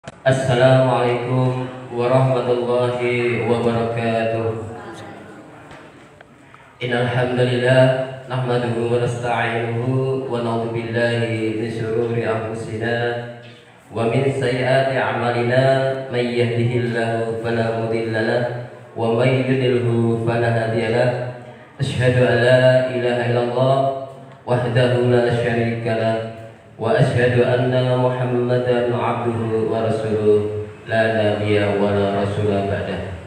Assalamualaikum warahmatullahi wabarakatuh. Innal hamdalillah nahmaduhu wa nasta'inuhu wa na'udzu billahi min shururi anfusina wa min sayyiati a'malina may yahdihillahu fala mudilla lahu wa may yudlilhu fala hadiya lahu. Asyhadu an la ilaha illallah wahdahu la syarika lahu wa asyhadu anna Muhammadan abduhu wa rasuluh la nabiyya wa la rasula ba'dah.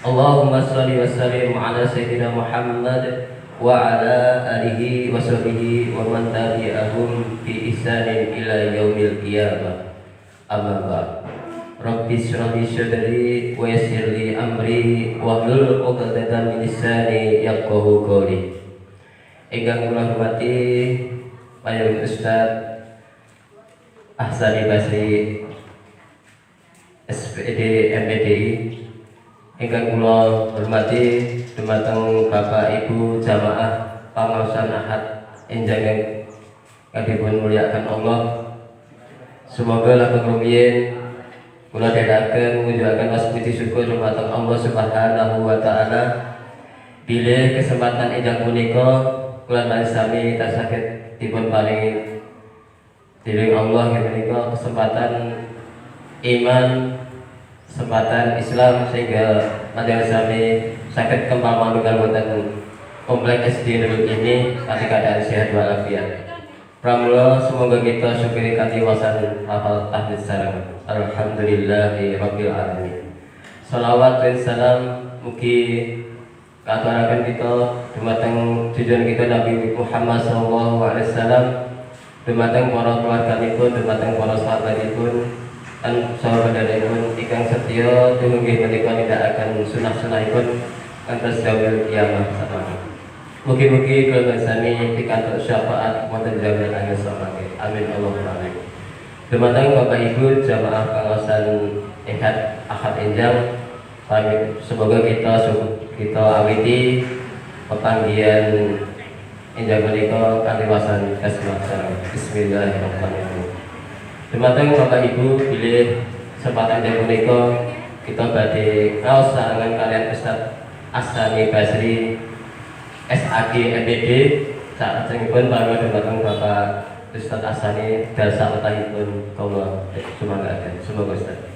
Allahumma shalli wa sallim ala sayyidina Muhammad wa ala alihi wa sahbihi wa man tabi'ahum bi ihsanin ila yaumil qiyamah. Amma ba'd. Rabbi shrah li sadri wa yassir li amri wahlul 'uqdatam min lisani yafqahu qawli. Ingkang kula hormati Pak Ustaz Ahsani Basri SPD MPDI, ingkang kula hormati dumateng Bapak Ibu jamaah pangaosan Ahad enjang kang dipun mulyakaken Allah. Semoga langkung rumiyin kula dherekaken mujudaken waspuji syukur dumateng Allah Subhanahu wa taala. Bilih kesempatan enjang punika kula sami tasaged dipun paringi dening Allah menika kesempatan iman, kesempatan Islam sehingga panjenengan sami saged kembang manunggal wonten kompleks SD Nurul ini kanthi keadaan sehat walafiat. Pramila semoga kita syukuri kanthi wasan hafal tahmid sareng alhamdulillahi rabbil alamin. Shalawat dan salam mugi katuraken kita dumateng junjungan kita Nabi Muhammad sallallahu alaihi wasallam, dumateng para keluarganipun, dumateng para sahabatipun dan sahabatipun ingkang setya dumugi menika nindakaken sunah-sunahipun ngantos yaumil qiyamah sakmenika. Mugi-mugi kula sami pikantuk syafaat wonten jamal akhir samangke. Amin Allahumma amin. Dumateng Bapak Ibu jamaah pangaosan Ahad Enjang, semoga kita awiti pepanggihan enjang menika kanthi wasan kasemasan. Bismillahirrahmanirrahim. Dumateng Bapak Ibu bilih kesempatan enjang menika kita badhe ngaos sarengan kalian Ustaz Ahsani Basri SAG MPD. Salajengipun para dumateng Bapak Ustaz Ahsani dasa utahipun kula sumanggaken. Semoga Ustaz.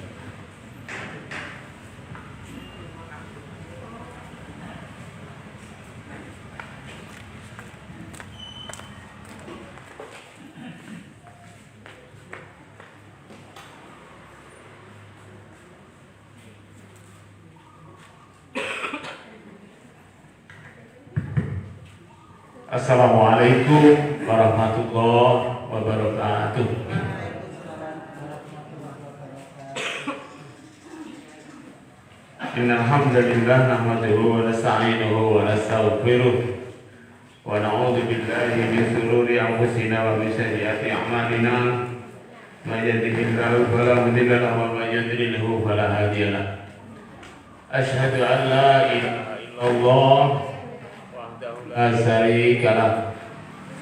Assalamualaikum warahmatullahi wabarakatuh. Innal hamdalillah nahmaduhu wa nasta'inuhu wa nastaghfiruh wa na'udzu billahi min shururi anfusina wa min sayyiati a'malina. May yahdihillahu fala mudilla lahu wa may yudlilhu fala hadiya lahu. Asyhadu an la ilaha illallah la syarika lah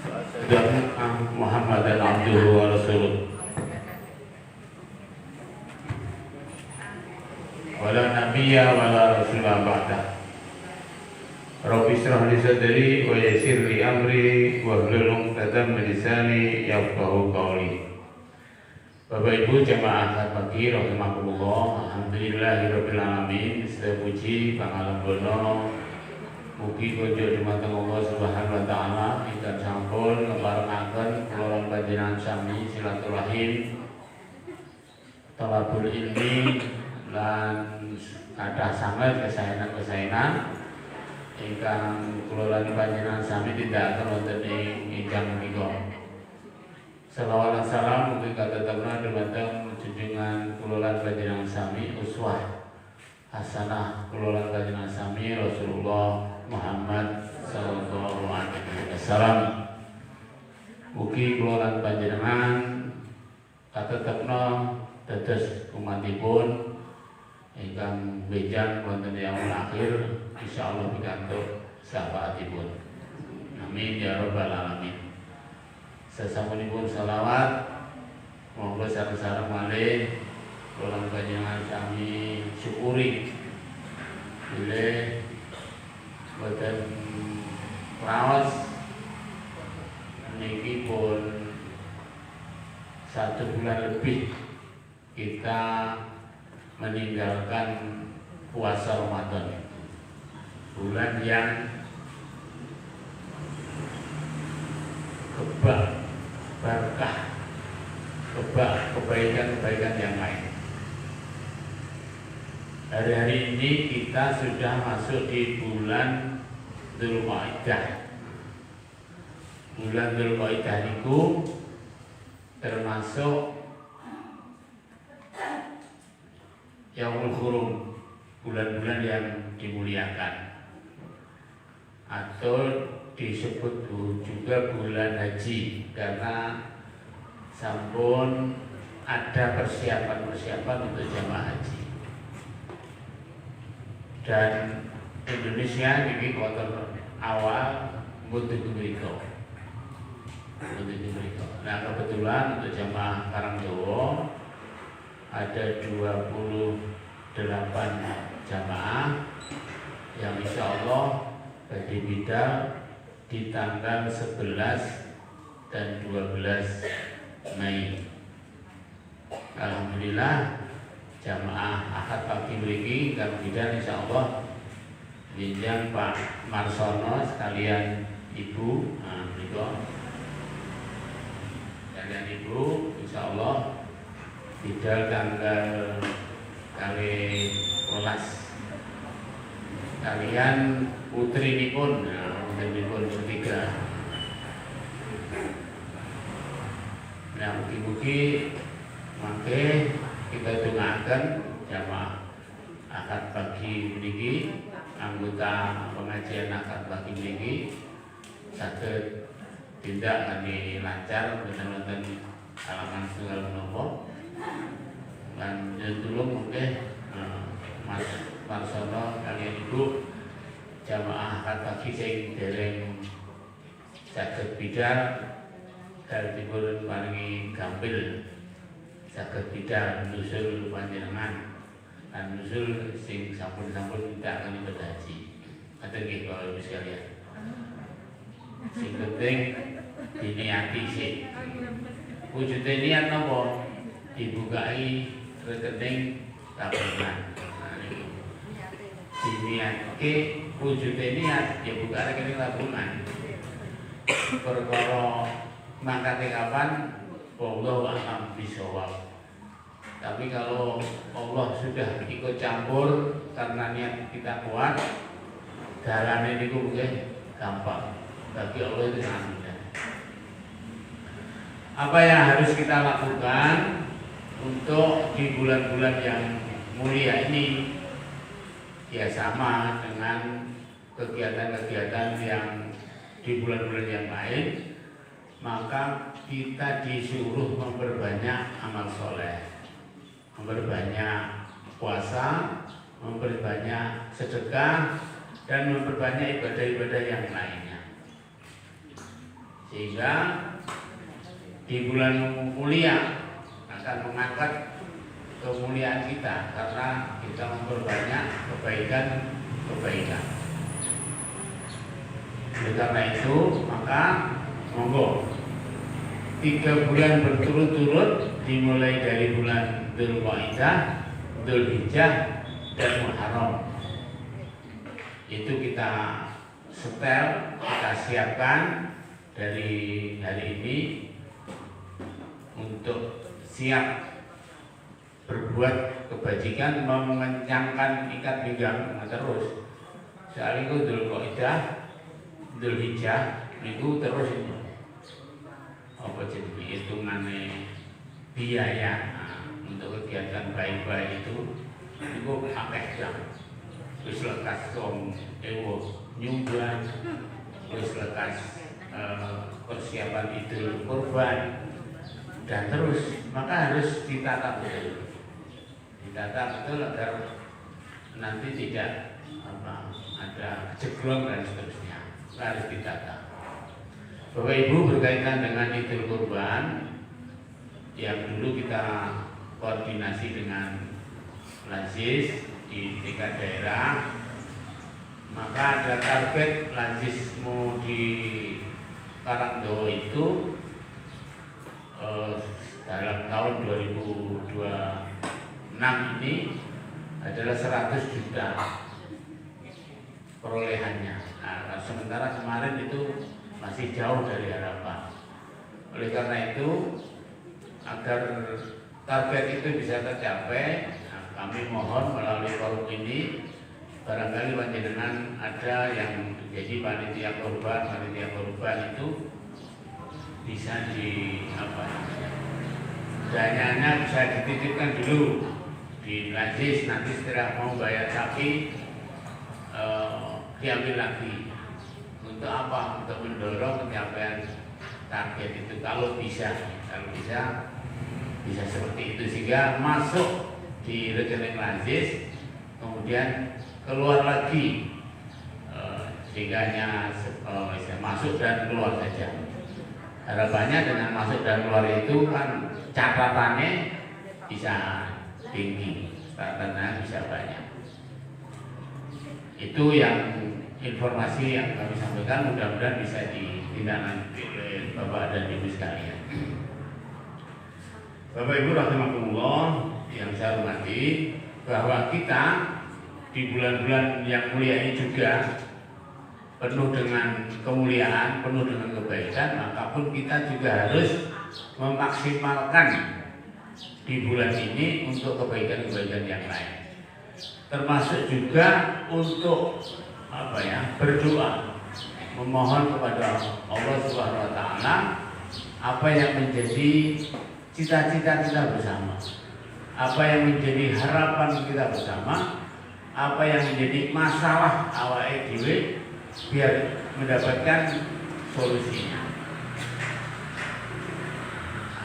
wa asyhadu anna Muhammadan abduhu wa rasuluh wa la nabiyya wa la rasula ba'da. Rabbi shrah li sadri wa yassir li amri wahlul 'uqdatam min lisani yafqahu qawli. Bapak Ibu jamaah Ahad pagi rahimakumullah, alhamdulillahirabbil alamin. Sedaya puji pangalembono mugi kunjuk dumateng Allah Subhanahu wa taala ingkang sampun ngeparengaken kula panjenengan sami silaturahim, thalabul ilmi lan kathah sanget kesaenan-kesaenan ingkang kula lan panjenengan sami tindakaken wonten ing ingkang menika. Selawat dan salam mugi katetepna dumateng junjungan kula lan panjenengan sami uswah hasanah kula lan panjenengan sami Rasulullah Muhammad sallallahu alaihi wasallam. Mugi kula lan panjenengan katetepna dados umatipun ingkang bejang wonten yaumul akhir, insyaallah pikantuk syafaatipun. Amin ya rabbal alamin. Sasampunipun selawat monggo sareng-sareng malih kula panjenengan sami syukuri bilih boten raos niki pun 1 bulan lebih kita meninggalkan puasa Ramadan, bulan yang berkah, kebaikan-kebaikan yang lain. Hari-hari ini kita sudah masuk di bulan Dzulqa'dah. Bulan Dzulqa'dah itu termasuk Yaumul Hurum, bulan-bulan yang dimuliakan, atau disebut juga bulan haji karena sampun ada persiapan-persiapan untuk jamaah haji. Dan Indonesia ini kuartal awal butuh itu. Nah, kebetulan untuk jamaah Karangjowo ada 28 jamaah yang insya Allah bagi bidal di tanggal 11 dan 12 Mei. Alhamdulillah jamaah akad pagi mriki kang bidal insya Allah jenjang Pak Marsono sekalian Ibu, sekalian Ibu insya Allah bidal tanggal kali 11 kalian putri nipun, putri ketiga. Nah, mugi-mugi mangke kita doakan jamaah akad pagi niki, anggota pengajian akad pagi niki saged tindak kami lancar wonten kalangan setunggal menapa. Dan tulung mungkin Mas Marsono kalian Ibu jamaah akad pagi sing dereng saged bidal dipun paringi gampil saged bidal nusul panjenengan lan nusul sing sampun-sampun tidak akan ibadah haji. Ngoten nggih Bapak Ibu sekalian. Sing penting diniati sih. Wujude niat napa? Dibukai rekening tabungan. Diniatke wujude niat ya buka rekening tabungan. Perkara mangkate kapan? Wallahu a'lam bishawab. Tapi kalau Allah sudah ikut campur karena niat kita kuat, dalane niku mungkin gampang. Bagi Allah itu sangat mudah. Apa yang harus kita lakukan untuk di bulan-bulan yang mulia ini? Ya sama dengan kegiatan-kegiatan yang di bulan-bulan yang lain, maka kita disuruh memperbanyak amal soleh, memperbanyak puasa, memperbanyak sedekah, dan memperbanyak ibadah-ibadah yang lainnya. Sehingga di bulan mulia akan mengangkat kemuliaan kita karena kita memperbanyak kebaikan. Oleh karena itu maka monggo 3 bulan berturut-turut dimulai dari bulan Dzulqa'dah, Dzulhijjah, dan Muharram. Itu kita setel, kita siapkan dari hari ini untuk siap berbuat kebajikan, mengencangkan ikat pinggang terus. Soalnya itu Dzulqa'dah, Dzulhijjah itu terus itu. Apa jadi hitungannya biaya untuk kegiatan baik-baik itu akeh jam. Wis lekas kom nyumbang, wis lekas persiapan Idul Kurban, dan terus maka harus ditata betul agar nanti tidak ada jeglong dan seterusnya. Harus ditata. Bapak Ibu, berkaitan dengan Idul Kurban yang dulu kita koordinasi dengan Lansis di tingkat daerah, maka ada target Lansismu di Karangdowo itu dalam tahun 2026 ini adalah 100 juta perolehannya. Nah, sementara kemarin itu masih jauh dari harapan. Oleh karena itu, agar target itu bisa tercapai, kami mohon melalui forum ini, barangkali panjenengan ada yang menjadi panitia korban itu bisa dananya bisa dititipkan dulu di Lansis, nanti setelah mau bayar sapi diambil lagi. Untuk apa? Untuk mendorong pencapaian target itu kalau bisa seperti itu, sehingga masuk di rekening Lansis, kemudian keluar lagi, sehingga hanya masuk dan keluar saja. Harapannya dengan masuk dan keluar itu kan catatannya bisa tinggi, catatannya bisa banyak. Itu yang informasi yang kami sampaikan, mudah-mudahan bisa ditindaklanjuti oleh Bapak dan Ibu sekalian. Bapak Ibu rahimakumullah yang saya hormati, bahwa kita di bulan-bulan yang mulia ini juga penuh dengan kemuliaan, penuh dengan kebaikan, maka pun kita juga harus memaksimalkan di bulan ini untuk kebaikan-kebaikan yang lain. Termasuk juga untuk berdoa, memohon kepada Allah Subhanahu wa taala apa yang menjadi cita-cita kita bersama, apa yang menjadi harapan kita bersama, apa yang menjadi masalah awake dhewe, biar mendapatkan solusinya.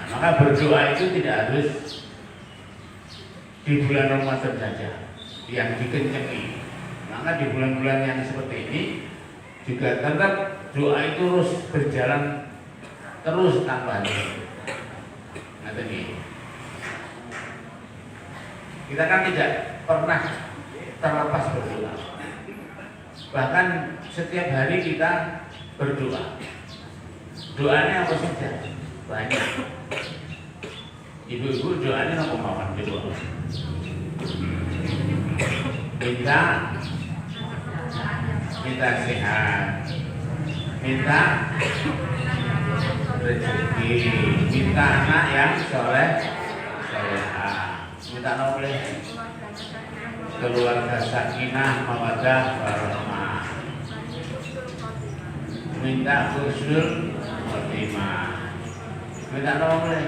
Nah, maka berdoa itu tidak harus di bulan Ramadan saja yang dikencengin. Maka di bulan-bulan yang seperti ini juga tetap doa itu terus berjalan terus tanpa henti. Nah, tadi kita kan tidak pernah terlepas berdoa. Bahkan setiap hari kita berdoa. Doanya apa saja? Banyak. Ibu-ibu doanya apa mawon coba? Minta sehat, minta rezeki, minta anak yang soleh, minta apa boleh? Keluarga sakinah, mawaddah, warahmah. Minta husnul khotimah. Minta apa boleh?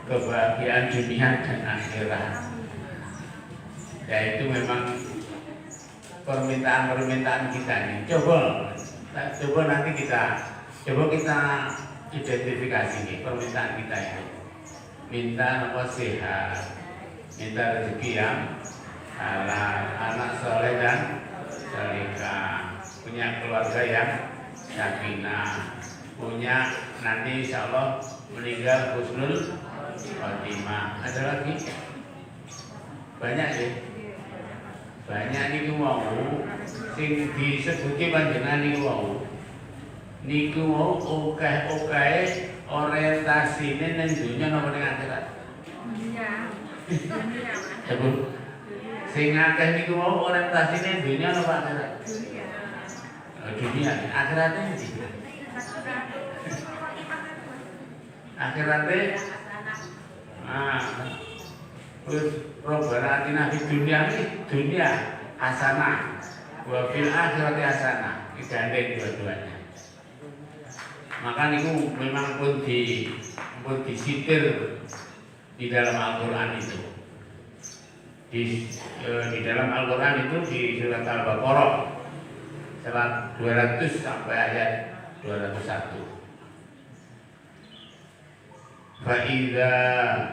Kebahagiaan dunia dan akhirat. Ya, itu memang permintaan kita nih. Coba nanti kita identifikasi nih permintaan kita itu. Minta apa? Sehat, minta rezeki yang halal, anak soleh dan salihah, punya keluarga yang sakinah, punya nanti insya Allah meninggal husnul khotimah. Ada lagi? Banyak ya? Banyak niku mau sing disebuti panjenengan niku mau okeh orientasine ning dunya napa ning akhirat? Dunya. Sing akeh niku mau orientasine dunya napa akhirat? Dunya. Akhiratnya ndi? Akhiratnya terus Rabbana atina fid dunya hasanah wa fil akhirati hasanah. Digandeng dua-duanya. Maka niku memang pun disitir di dalam Al-Qur'an itu. Di dalam Al-Qur'an itu di surat Al-Baqarah surat 200 sampai ayat 201. Fa'idza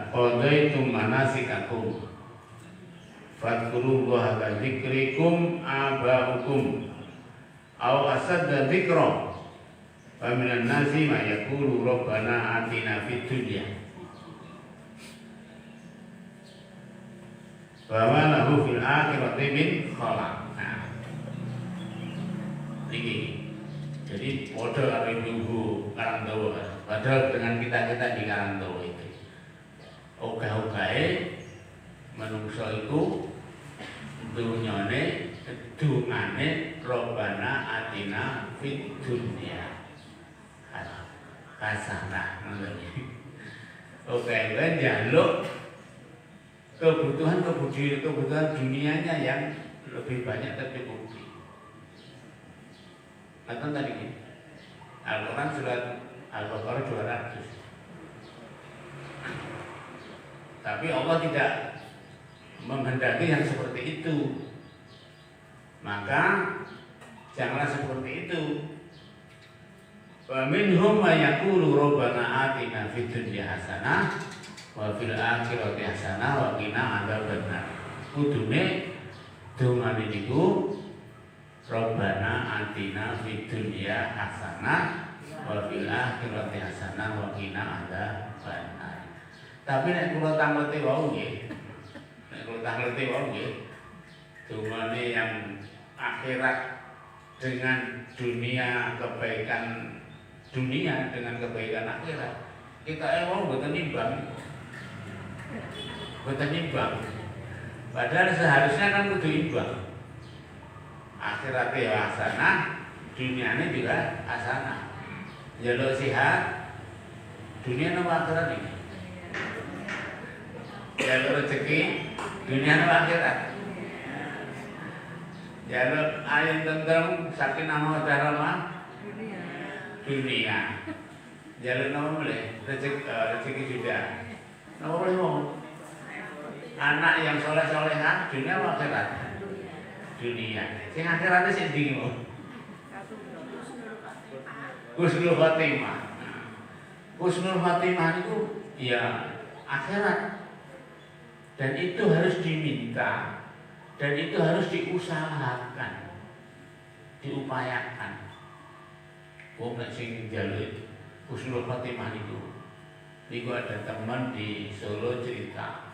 qadaitum manasikakum fadhkurullaha ka dzikrikum aba'ukum aw asadda dzikra Wa minan nasi ma yaqulu rabbana atina fid dunya wa ma lahu fil akhirati min khalaq. Nah, ini jadi model karo ibu Karangdawa, padahal dengan kita di Karangdawa itu ogah-ogahe menungso iku dunyane dungane robbana atina fid dunya hasanah. Oke, kan jaluk kebutuhan dunianya yang lebih banyak tercukupi. Kata tadi ini Al-Quran surat Al-Baqarah 200. Tapi Allah tidak menghendaki yang seperti itu. Maka janganlah seperti itu. Wa minhum may yaqulu rabbana atina fid dunya hasanah wa fil akhirati hasanah wa qina adzabannar. Kudune dongane niku rabbana atina fid dunya hasanah wa fil akhirati hasanah wa qina adzabannar. Tapi nek kula tangleti wau nggih, dongane yang akhirat dengan dunia kebaikan dunia dengan kebaikan akhirat kita mau boten nimbang. Padahal seharusnya kan kudu imbang. Akhiratnya ya hasanah, dunianya juga hasanah. Jaluk sehat, dunia napa akhirat ini. Jaluk rezeki, dunia napa akhirat. Jaluk ayat tentrem sakinah mawaddah rahmah dunia. Jalur nama boleh rezeki juga. Nama boleh mau anak yang soleh-solehan dunia atau akhirat? Dunia. Sing akhiratnya sing bingung. Husnul Khotimah. Husnul Khotimah itu ya akhirat. Dan itu harus diminta dan itu harus diusahakan, diupayakan. Wong nek sing njaluk Husnul Khotimah niku ada teman di Solo cerita.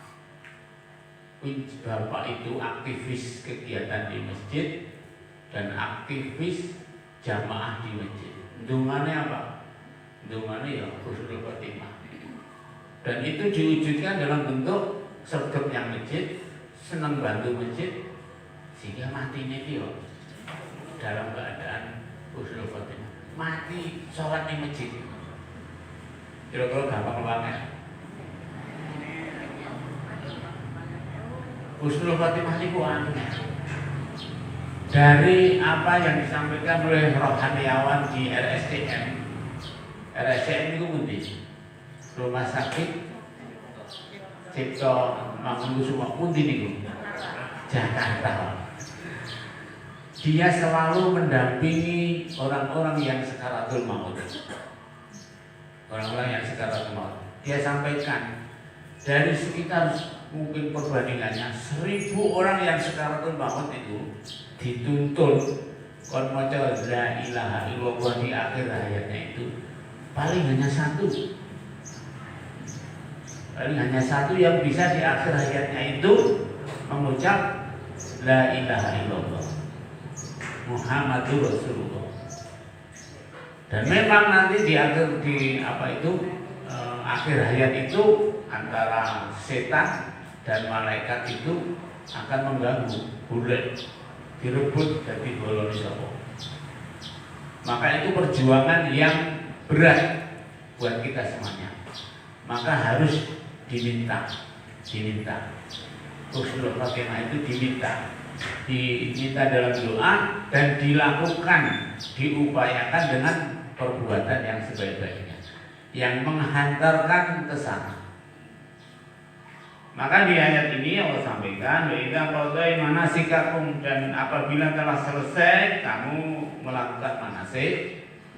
Bapak itu aktivis kegiatan di masjid dan aktivis jamaah di masjid. Dungane apa? Dungane ya Husnul Khotimah. Dan itu diwujudkan dalam bentuk sergap yang masjid, senang bantu masjid, sehingga matinya dia dalam keadaan Husnul Khotimah. Mati sholat di masjid. Kira-kira gampang banget. Husnul Khotimah niku dari apa yang disampaikan oleh rohaniawan di RSCM. RSCM itu pundi? Rumah sakit Cipto Mangunkusumo pundi niku? Jakarta. Dia selalu mendampingi orang-orang yang sakaratul maut. Orang-orang yang sakaratul maut. Dia sampaikan dari sekitar mungkin perbandingannya 1000 orang yang sakaratul maut itu dituntun kon maca la ilaha illallah di akhir hayatnya itu paling hanya satu yang bisa di akhir hayatnya itu mengucap la ilaha illallah Muhammadur Rasulullah. Dan memang nanti di akhir akhir hayat itu antara setan dan malaikat itu akan mengganggu, bulet, direbut dari golongan sapa. Maka itu perjuangan yang berat buat kita semuanya. Maka harus diminta. Husnul Khotimah itu diminta dalam doa dan dilakukan, diupayakan dengan perbuatan yang sebaik-baiknya, yang menghantarkan ke sana. Maka di ayat ini Allah sampaikan, wa idza qadai manasikakum, dan apabila telah selesai kamu melakukan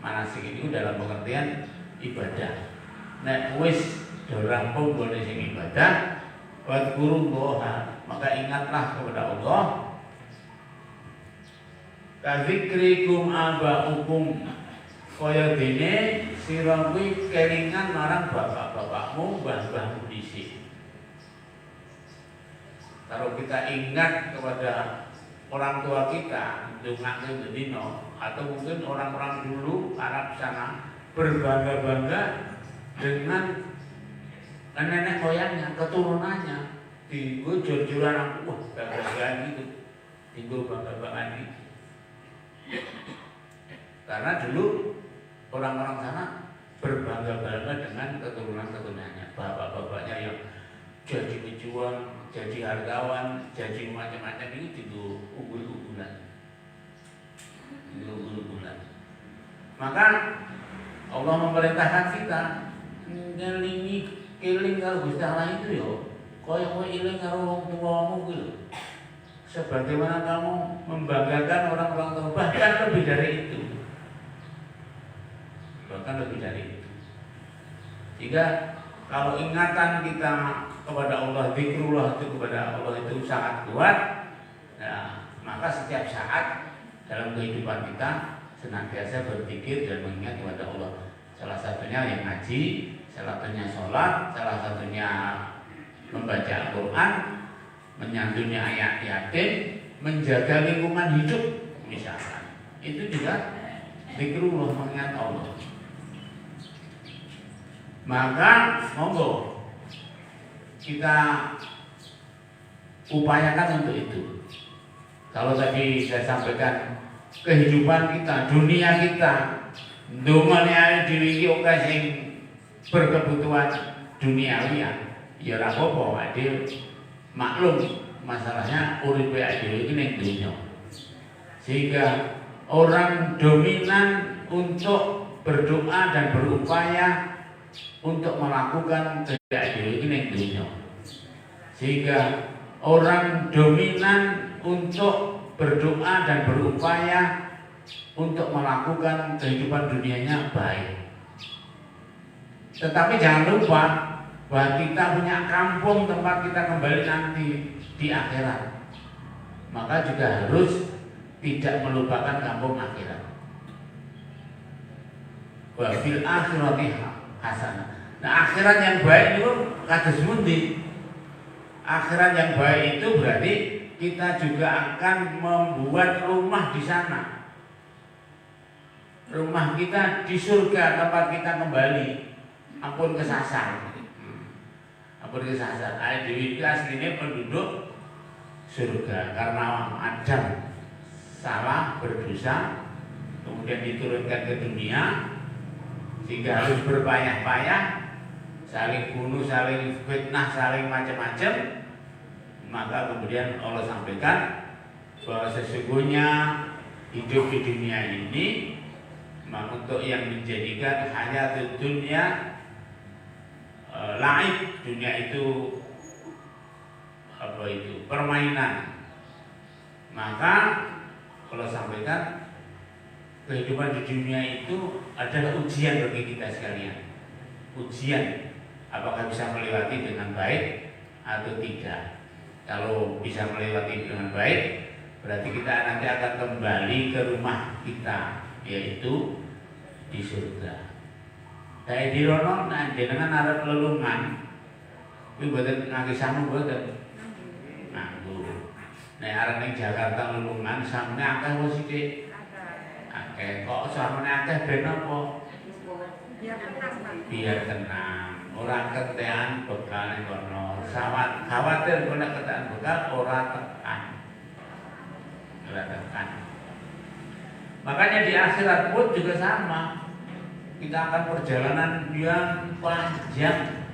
manasik ini dalam pengertian ibadah. Nek wis do rampung gone sing ibadah, wadkurullaha, maka ingatlah kepada Allah. Kadzikrikum aba'ukum, kaya dene sira kuwi kelingan marang bapak-bapakmu, mbah-mbahmu dhisik. Kalau kita ingat kepada orang tua kita, ndongakne bendina, atau mungkin orang-orang dulu Arab sana berbangga-bangga dengan nenek moyangnya, keturunannya, tinggu jor-joran, wah bangga-banggaan gitu, tinggu bangga-banggaan gitu. Karena dulu orang-orang sana berbangga-bangga dengan keturunan-keturunannya, bapak-bapaknya yang jadi pejuang, jadi hartawan, jadi macam-macam ini tinggu unggul-unggulan. Maka Allah memerintahkan kita ngelingi eling karo Gusti Allah itu yo, kaya kowe eling karo wong tuamu kuwi. Sebagaimana kamu membanggakan orang-orang tua, bahkan lebih dari itu. Bahkan lebih dari itu. Jika kalau ingatan kita kepada Allah, zikrullah itu kepada Allah itu sangat kuat, ya, maka setiap saat dalam kehidupan kita senantiasa berzikir dan mengingat kepada Allah. Salah satunya yang ngaji, salah satunya sholat, salah satunya membaca Al-Quran, menyantuni ayat yatim, menjaga lingkungan hidup misalkan. Itu juga zikrullah, mengingat Allah. Maka monggo kita upayakan untuk itu. Kalau tadi saya sampaikan kehidupan kita, dunia kita, ndongane dhewe iki oke sing berkebutuhan duniawi ya ora apa-apa, ade maklum masalahnya uripe dhewe iki ning dunya. Sehingga orang dominan untuk berdoa dan berupaya untuk melakukan kehendak dhewe iki ning dunya. Sehingga orang dominan untuk berdoa dan berupaya untuk melakukan kehidupan dunianya baik. Tetapi jangan lupa bahwa kita punya kampung tempat kita kembali nanti di akhirat. Maka juga harus tidak melupakan kampung akhirat. Wa fil akhirati hasanah. Nah, akhirat yang baik itu kados pundi? Akhirat yang baik itu berarti kita juga akan membuat rumah di sana. Rumah kita di surga tempat kita kembali. Ampun kesasar. Ampun kesasar. Dewi itu aslinya penduduk surga karena Adam salah berdosa, kemudian diturunkan ke dunia sehingga harus berpayah-payah, saling bunuh, saling fitnah, saling macam-macam. Maka kemudian Allah sampaikan bahwa sesungguhnya hidup di dunia ini untuk yang menjadikan hayat dunia laib, dunia itu apa itu permainan. Maka Allah sampaikan kehidupan di dunia itu adalah ujian bagi kita sekalian. Ujian apakah bisa melewati dengan baik atau tidak. Kalau bisa melewati dengan baik, berarti kita nanti akan kembali ke rumah kita, yaitu di surga. Kayak di rono, jenengan arep lelungan, kuwi boten ngangge sangu boten. Nganggo. Nek arep ning Jakarta lelungan, sampe akeh wis sithik. Akeh kok sampe akeh ben apa? Biar tenang. Orang ketean bekal ning kono. Khawatir kena ketean bekal ora tekan. Ora tekan. Makanya di akhirat pun juga sama. Kita akan perjalanan yang panjang.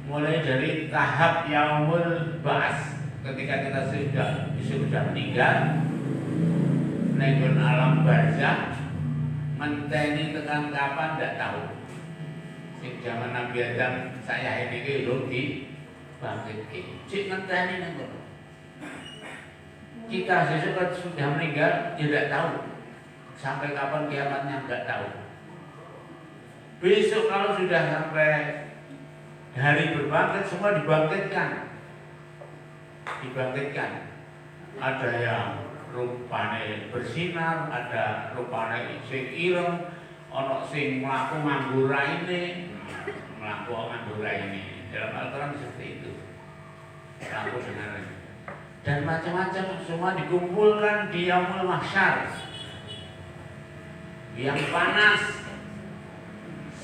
Mulai dari tahap yaumul ba'ats, ketika kita sudah meninggal, ning alam barzakh, menteni tekan kapan tidak tahu. Sing zaman Nabi Adam saya ini ki lho dibangkitke. Cik ngenteni nang kono. Kita sesuk sudah meninggal tidak tahu. Sampai kapan kiamatnya enggak tahu. Besok kalau sudah sampai hari berbangkit semua dibangkitkan. Dibangkitkan. Ada yang rupanya bersinar, ada rupanya sing ireng, ono sing mlaku nganggo raine, mlaku nganggo raine. Dalam Al-Quran seperti itu. Mlaku dengan raine. Dan macam-macam semua dikumpulkan di Yaumul Mahsyar. Yang panas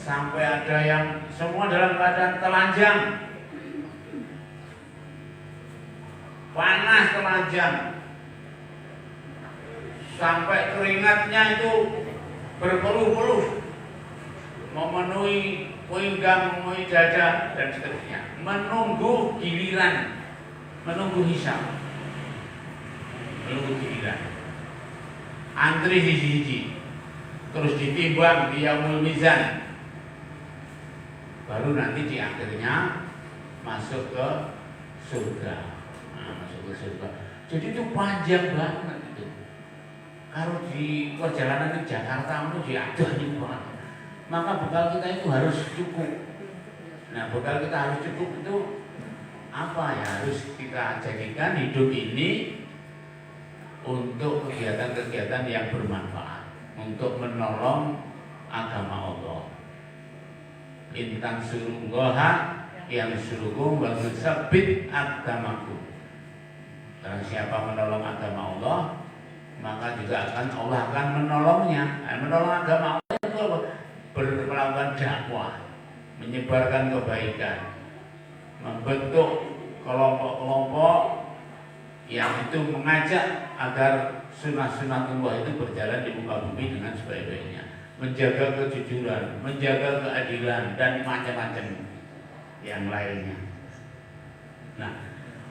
sampai ada yang semua dalam keadaan telanjang. Panas telanjang. Sampai keringatnya itu berpeluh-peluh, memenuhi pinggang, memenuhi dada dan seterusnya, menunggu giliran, menunggu hisab, menunggu giliran, antri hiji-hiji, terus ditimbang di Yaumul Mizan, baru nanti di akhirnya masuk ke surga. Masuk ke surga. Jadi itu panjang banget itu. Kalau di perjalanan ke Jakarta itu diaduh banget. Maka bekal kita itu harus cukup. Nah, bekal kita harus cukup itu apa ya? Harus kita jadikan hidup ini untuk kegiatan-kegiatan yang bermanfaat, untuk menolong agama Allah. Intan surunggoha yang suruhum wa yusabbit agamaku. Karena siapa menolong agama Allah, maka juga Allah akan menolongnya. Menolong agama Allah itu apa? Melakukan dakwah, menyebarkan kebaikan, membentuk kelompok-kelompok yang itu mengajak agar sunnah-sunnatullah itu berjalan di muka bumi dengan sebaik-baiknya, menjaga kejujuran, menjaga keadilan dan macam-macam yang lainnya. Nah,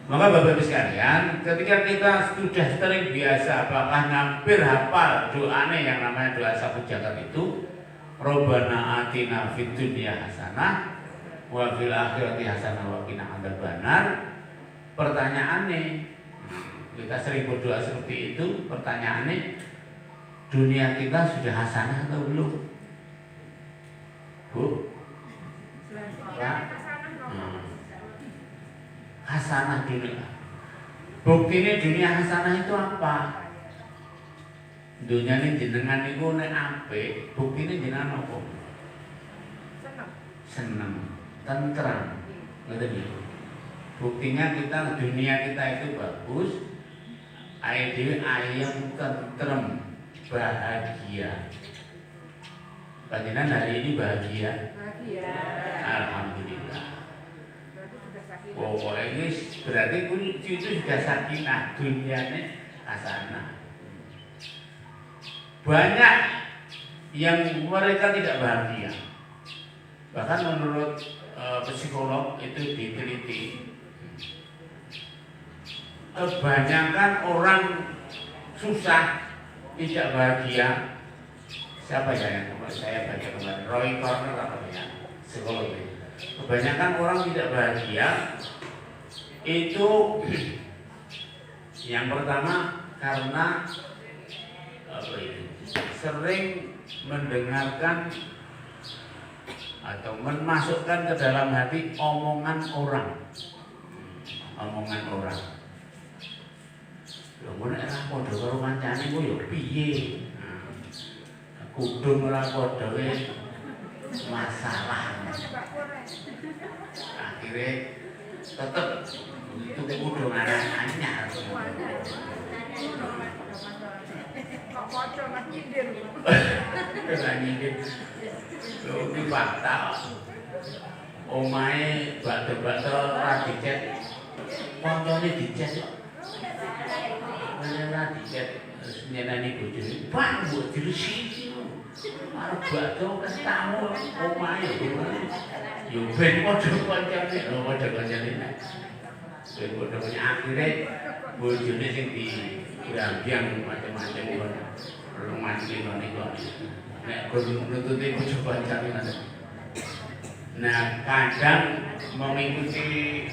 maka Bapak Ibu sekalian, ketika kita sudah sering biasa bahkan hampir hafal doanya yang namanya doa sapu jagat itu, Rabbana atina fid dunya hasanah wa fil akhirati hasanah wa qina adzabannar. Pertanyaannya, kita sering berdoa seperti itu, pertanyaannya, dunia kita sudah hasanah atau belum? Bu? Ya? Hasanah dunia. Buktinya dunia hasanah itu apa? Dunia ini jenengan itu nek apik, buktinya jenengan apa? Seneng, tenteram. Ngerti? Buktinya kita dunia kita itu bagus, ayam tentrem, bahagia. Panjenengan hari ini bahagia? Bahagia. Alhamdulillah. Pokoknya ini berarti itu sudah sakinah, dunianya hasanah. Banyak yang mereka tidak bahagia. Bahkan menurut psikolog itu diteliti, kebanyakan orang susah tidak bahagia. Siapa ya yang saya baca kemarin? Roy Corner apa ya? Psikolog. Kebanyakan orang tidak bahagia itu yang pertama karena apa itu? Sering mendengarkan atau memasukkan ke dalam hati omongan orang. Omongan orang. Lho mun nek padha karo kancane ku yo piye? Kudu ora padha masalah. Akhirnya tetap itu kudu anyar. Ini fakta. Omahe bak-bak ora dicet. Koncone dicet. Ora dicet nyenani bojone. Bang, mbok dirisi. Arep bakdo ketamu omahe. Yo ben padha koncone, padha koncone. Ben padha koncone akhire bojone sing diambiang macam-macam kon. Rumah iki niku. Nek kudu nututi bojo koncone ngono. Nah, kadang mengikuti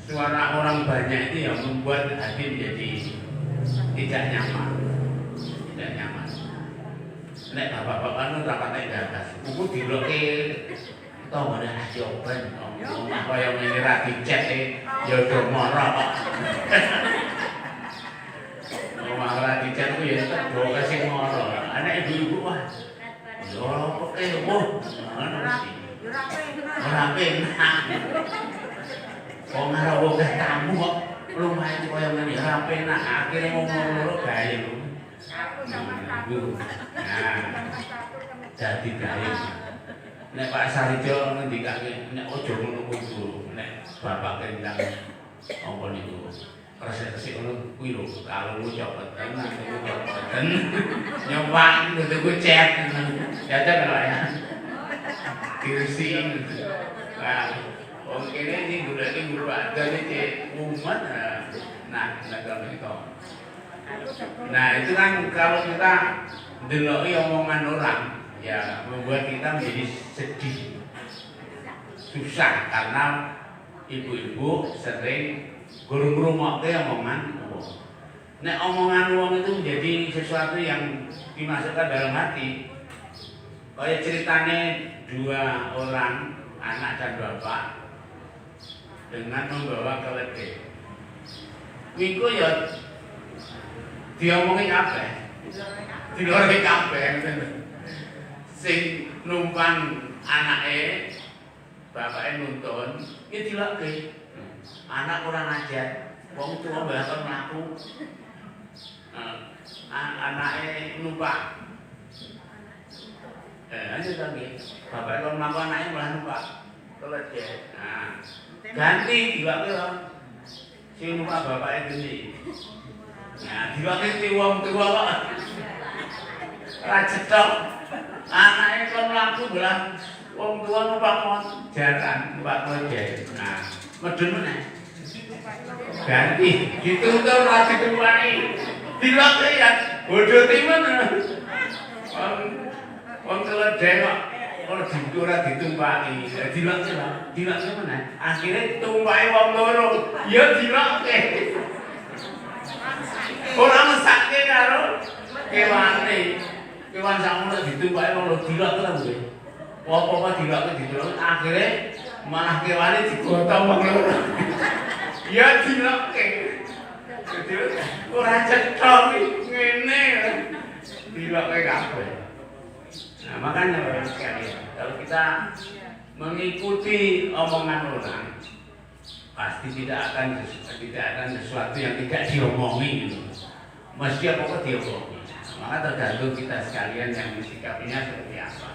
suara orang banyak itu yang membuat hati menjadi tidak nyaman. Tidak nyaman. Nek bapak-bapak nu rapate gagas, buku diloke tau ngene ajoben, omah kaya ngene ra dicet ya do mara kok. Omah ra dicet ku ya do sing mara. Anak ibu-ibu wah Yo ngono mesti. Ora penak. Kok ngaruh ke tamu kok lumayan kaya ngene ora penak. Akhire ngomong loro gawe lho. Nah, jadi gawe. Nek Pak Sarijo ngendikake nek aja ngono kuwi nek bapak kendang apa niku resik-resik ngono kuwi lho kalau lu copetan nanti lu copetan nyewang gitu gue chat ya kalau ya kirsing nah wong kene iki goleki guru ada iki umat nah kalau itu nah itu kan kalau kita ndeloki omongan orang ya membuat kita menjadi sedih susah karena ibu-ibu sering gurung-gurungokke omongan wong. Nek omongan wong itu menjadi sesuatu yang dimasukkan dalam hati. Kayak ceritanya dua orang anak dan bapak dengan membawa keledai. Wiku ya diomongin kabeh. Diomongin kabeh. Sing numpang anake bapake nuntun iki dilokke. Anak kurang ajar, wong tua bakal mlaku. Anake numpak. Aja lagi. Bapak kon mlaku anake malah numpak. Keledai. Nah, ganti dilokke lho. Sing numpak bapake geni. Nah, dilokke ti wong tua kok. Ora cetok. Anake kon mlaku belah wong tua numpak jaran, numpak keledai. Nah, medun meneh. Ganti ditutur ora ditumpaki. Dilokke ya bodho timen. Wong keledai kok ora ditutur ora ditumpaki. Dilokke lho, dilokke meneh. Akhire tumpaki wong loro. Ya dilokke. Ora mesake karo kewane. Kewan sakmono ditumpaki wong loro dilokke lho kuwi. Apa-apa dilokke akhire malah kewane digotong wong loro. Ya dilokke. Dadi ora cetok ngene. Dilokke kabeh. Nah, makanya Bapak sekalian, kalau kita mengikuti omongan orang, pasti tidak akan sesuatu yang tidak diomongi gitu. Mesti apa-apa diomongi. Maka tergantung kita sekalian yang menyikapinya seperti apa.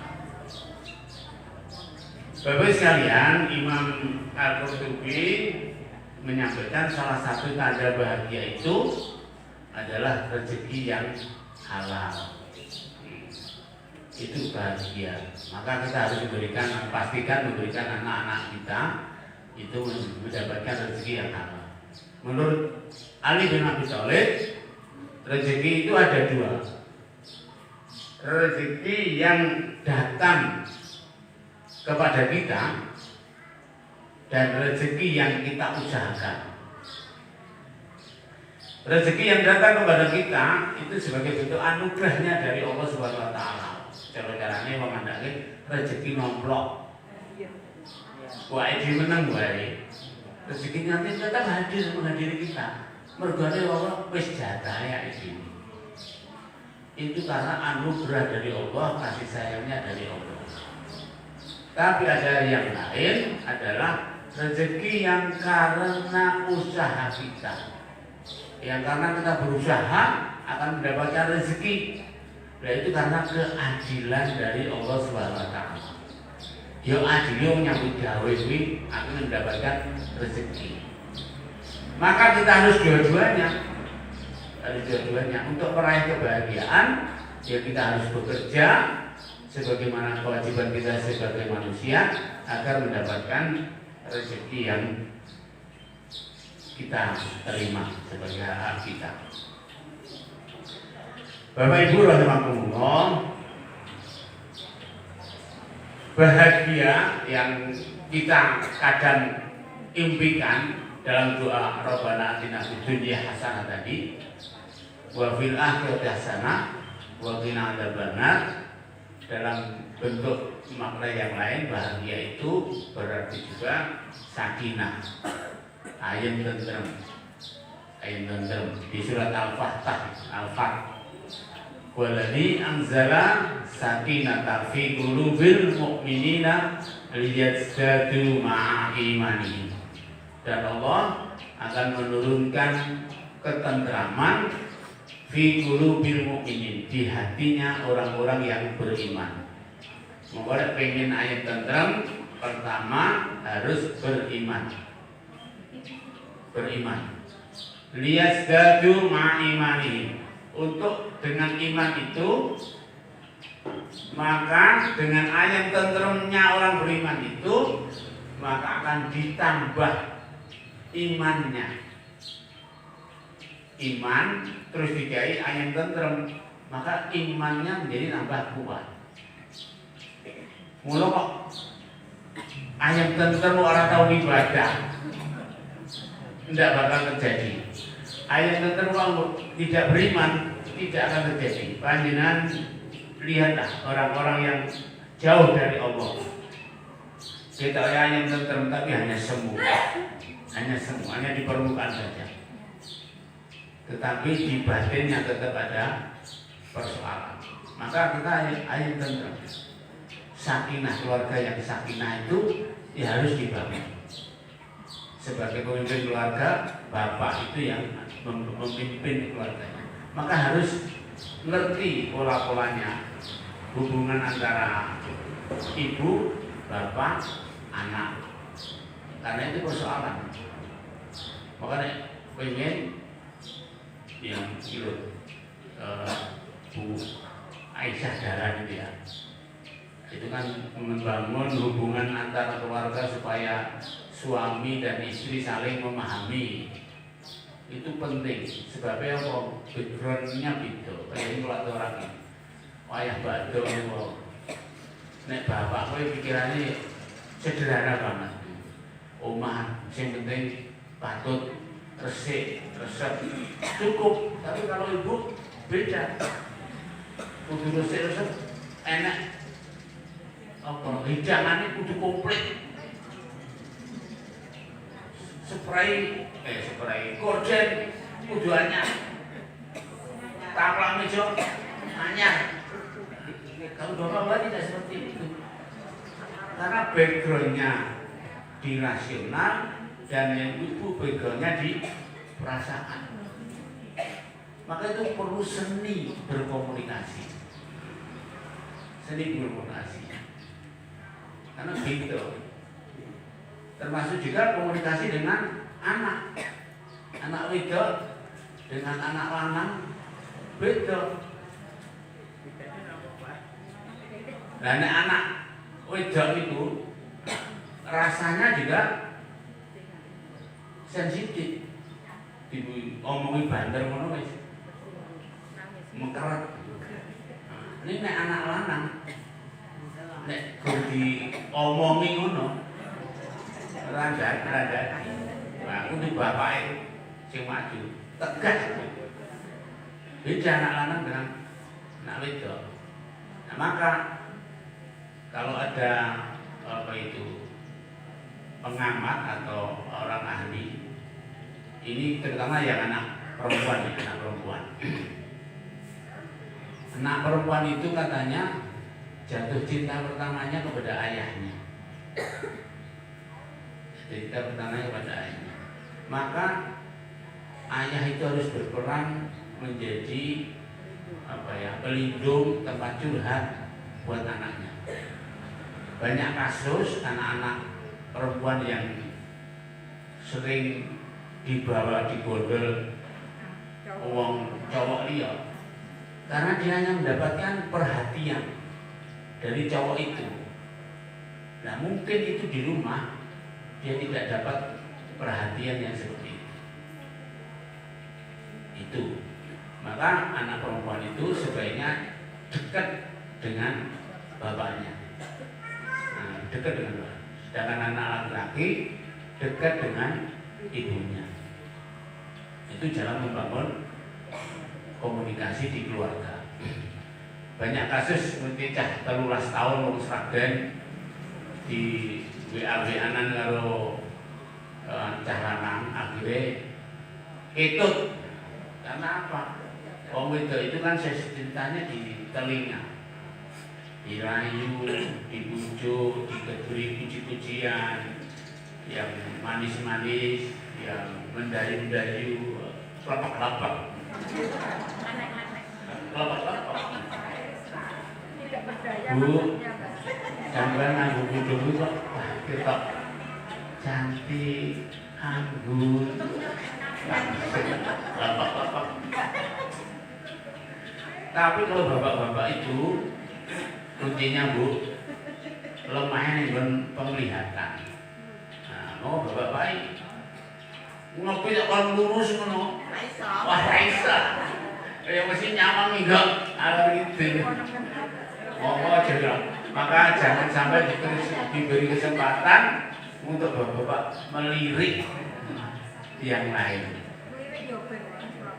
Bapak sekalian, Imam Al-Qurtubi menyampaikan salah satu tanda bahagia itu adalah rezeki yang halal. Itu bahagia. Maka kita harus pastikan memberikan anak-anak kita itu mendapatkan rezeki yang halal. Menurut Ali bin Abi Thalib, rezeki itu ada dua. Rezeki yang datang kepada kita dan rezeki yang kita usahakan. Rezeki yang datang kepada kita itu sebagai bentuk anugerahnya dari Allah Subhanahu wa taala. Cara-carane wong andake rezeki nomplok. Wae dimeneng wae. Rezeki nanti tetap hadir menghadiri kita. Mergane Allah wis jatahe ya iki. Itu karena anugerah dari Allah, kasih sayangnya dari Allah. Tapi ada yang lain adalah rezeki yang karena usaha kita. Yang karena kita berusaha akan mendapatkan rezeki. Nah itu karena keadilan dari Allah SWT. Ya adil nyambut gawe kuwi akan mendapatkan rezeki. Maka kita harus dua-duanya. Untuk meraih kebahagiaan, ya kita harus bekerja sebagaimana kewajiban kita sebagai manusia agar mendapatkan rezeki yang kita terima sebagai hak kita. Bapak Ibu rahimakumullah, bahagia yang kita kadang impikan dalam doa Rabbana atina fid dunya hasanah tadi wa fil akhirati hasanah wa qina adzabannar, dalam bentuk makna yang lain bahagia itu berarti juga sakinah, ayam tentrem di surat Al-Fath Waladzi anzala sakinata fi qulubil mu'minina liyazdadu ma'a imanihim. Dan Allah akan menurunkan ketentraman fi qulubil mu'minin, di hatinya orang-orang yang beriman. Maka pengen ayat tentram, pertama harus beriman. Beriman. Liyazdadu ma'a imanihim. Untuk dengan iman itu, maka dengan ayat tentremnya orang beriman itu, maka akan ditambah imannya. Iman terus dikai ayat tentrem, maka imannya menjadi tambah kuat. Mula kok ayat tentrem orang tahu ibadah, tidak bakal terjadi. Ayat tentrem orang tidak beriman tidak akan terjadi. Panjenengan lihatlah orang-orang yang jauh dari Allah. Kita ayat tentrem tapi hanya semu, hanya di permukaan saja. Tetapi di batinnya tetap ada persoalan. Maka kita ayat tentrem. Sakinah, keluarga yang sakinah itu ya harus dibangun. Sebagai pemimpin keluarga, bapak itu yang memimpin keluarganya. Maka harus ngerti pola-polanya, hubungan antara ibu, bapak, anak. Karena itu persoalan. Makanya pengen yang Bu Aisyah Dahlan itu ya, itu kan membangun hubungan antara keluarga supaya suami dan istri saling memahami. Itu penting. Sebabnya apa? Backgroundnya gitu. Kayak ini kalau orang ini wayah badok itu, nek bapak kowe pikirannya sederhana banget. Omah yang penting patut, resik, resep, cukup. Tapi kalau ibu beda. Kudu resik, resep, enak. Apa hidangannya kudu komplit. Spray korden kudu anyar, taplak meja anyar. Kalau bapak tidak seperti itu, karena backgroundnya di rasional dan yang ibu backgroundnya di perasaan. Maka itu perlu seni berkomunikasi, karena begitu. Termasuk juga komunikasi dengan anak wedok dengan anak lanang beda. Dan anak wedok itu rasanya juga sensitif. Diomongin banter ngono wis mengkeret. Ini nek anak lanang nek diomongi ngono rada. Nah, untuk bapak sing maju tegas. Beda anak lanang dengan anak wedok. Nah, maka kalau ada pengamat atau orang ahli, ini terutama yang anak perempuan. Anak perempuan itu katanya jatuh cinta pertamanya kepada ayahnya. Cinta pertamanya kepada ayahnya. Maka ayah itu harus berperan menjadi pelindung, tempat curhat buat anaknya. Banyak kasus anak-anak perempuan yang sering dibawa digondol wong cowok liya karena dia hanya mendapatkan perhatian dari cowok itu. Nah, mungkin itu di rumah dia tidak dapat perhatian yang seperti itu. Maka anak perempuan itu sebaiknya dekat dengan bapaknya. Dekat dengan bapaknya. Sedangkan anak laki-laki dekat dengan ibunya. Itu jalan membangun komunikasi di keluarga. Banyak kasus seperti cah 13 tahun wong Sragen di WA-WA-an karo cah lanang akhirnya ketut. Karena apa? Wong wedok itu kan sensitifnya di telinga, dirayu, dibujuk, diberi puji-pujian, yang manis-manis, yang mendayu-dayu, kelapa-kelapa. Kelapa-kelapa. Bu, sampai nganggu budung kok, wah kita cantik, anggun, kelapa-kelapa. Tapi kalau bapak-bapak itu kuncinya Bu, lemahnya nih penglihatan. Nah, mau bapak baik, ngopi tak kalau lurus ngono, wah Raisa, ya mesti nyaman enggak, ada gitu. Oh jaga, maka jangan sampai diberi kesempatan untuk bapak-bapak melirik yang lain.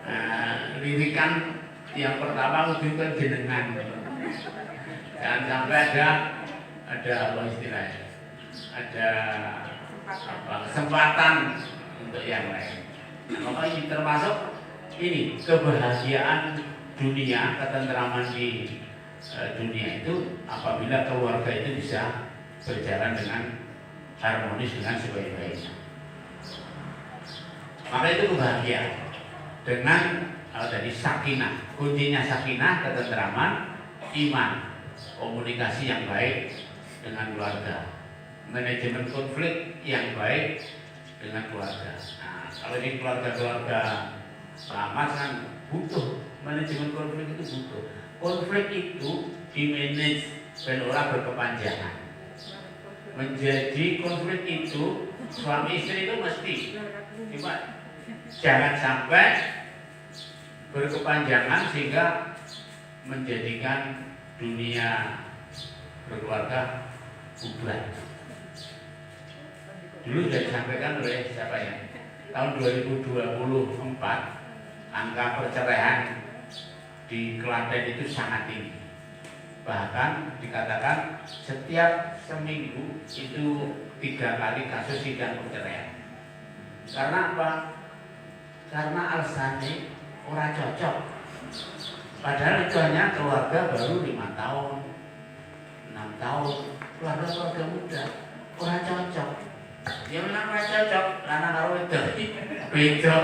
Nah, lirikan yang pertama untuk jenengan, jangan sampai ada apa istilahnya, ada apa kesempatan untuk yang lain. Maka ini termasuk ini kebahagiaan dunia, ketentraman di dunia itu apabila keluarga itu bisa berjalan dengan harmonis dengan sebaik-baiknya. Maka itu kebahagiaan dengan dari sakinah. Kuncinya sakinah, ketentraman, iman, komunikasi yang baik dengan keluarga, manajemen konflik yang baik dengan keluarga. Nah, kalau di keluarga-keluarga selamat kan butuh manajemen konflik, itu butuh. Konflik itu di-manage dan orang berkepanjangan. Menjadi konflik itu suami istri itu mesti, cuma jangan sampai berkepanjangan sehingga menjadikan dunia berkeluarga bubar. Dulu sudah disampaikan oleh siapa ya? Tahun 2024 angka perceraian di Klaten itu sangat tinggi. Bahkan dikatakan setiap seminggu itu 3 kali kasus sidang perceraian. Karena apa? Karena alasannya orang cocok. Padahal itu hanya keluarga baru 5 tahun, 6 tahun, keluarga muda, orang cocok. Ya memang orang cocok, karena kalau itu beda,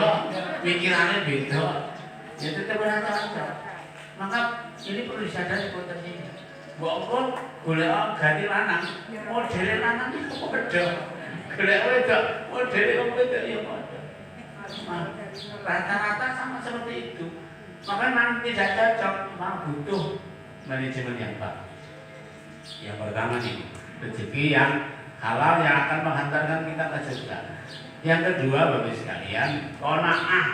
pikirannya beda, ya tetap orang cocok. Maka ini perlu disadari potensi ini. Walaupun boleh ganti lanang, model lanang itu beda, boleh wedok, model beda ya beda. Rata-rata sama seperti itu. Maka memang tidak cocok, memang butuh manajemen yang baik. Yang pertama nih, rezeki yang halal yang akan menghantarkan kita ke surga. Yang kedua, Bapak sekalian, qanaah.